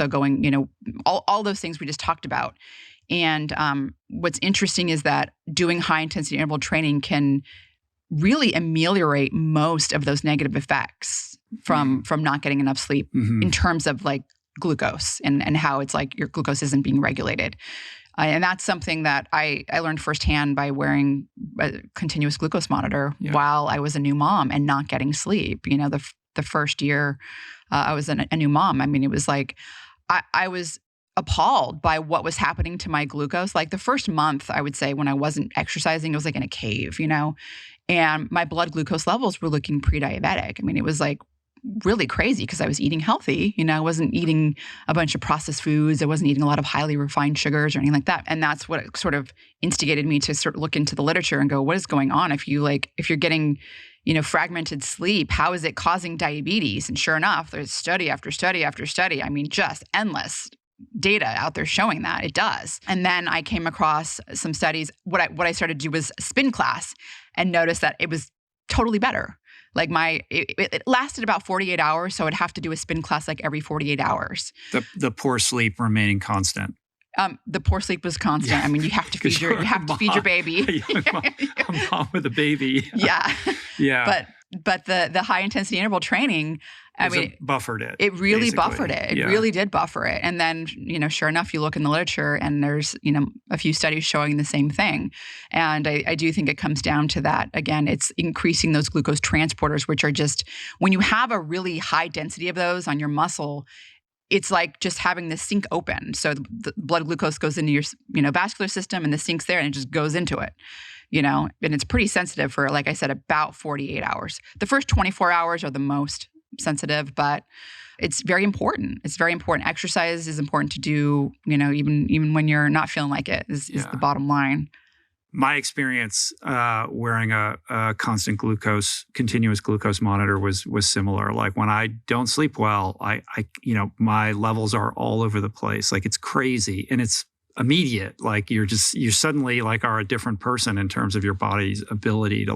So going, all those things we just talked about. And what's interesting is that doing high intensity interval training can really ameliorate most of those negative effects from not getting enough sleep in terms of like glucose and how it's like your glucose isn't being regulated. And that's something that I learned firsthand by wearing a continuous glucose monitor while I was a new mom and not getting sleep. The first year I was a new mom, I mean, it was like I was appalled by what was happening to my glucose. Like the first month, I would say, when I wasn't exercising, it was like in a cave, and my blood glucose levels were looking pre-diabetic. I mean, it was like really crazy because I was eating healthy. I wasn't eating a bunch of processed foods. I wasn't eating a lot of highly refined sugars or anything like that. And that's what sort of instigated me to sort of look into the literature and go, what is going on? If you're getting, fragmented sleep, how is it causing diabetes? And sure enough, there's study after study after study. I mean, just endless data out there showing that it does. And then I came across some studies. What I started to do was spin class and noticed that it was totally better. Like it lasted about 48 hours. So I'd have to do a spin class like every 48 hours. The poor sleep remaining constant. The poor sleep was constant. Yeah. I mean, you have to feed your baby. A mom with a baby. Yeah. Yeah. But the high intensity interval training, it buffered it. It really buffered it. It really did buffer it. And then, sure enough, you look in the literature and there's, a few studies showing the same thing. And I do think it comes down to that. Again, it's increasing those glucose transporters, which are just, when you have a really high density of those on your muscle, it's like just having the sink open. So the blood glucose goes into your, vascular system and the sink's there and it just goes into it. And it's pretty sensitive for, like I said, about 48 hours. The first 24 hours are the most sensitive, but it's very important. It's very important. Exercise is important to do, even when you're not feeling like it is the bottom line. My experience wearing a continuous glucose monitor was similar. Like when I don't sleep well, I my levels are all over the place. Like it's crazy and it's immediate. Like you suddenly like are a different person in terms of your body's ability to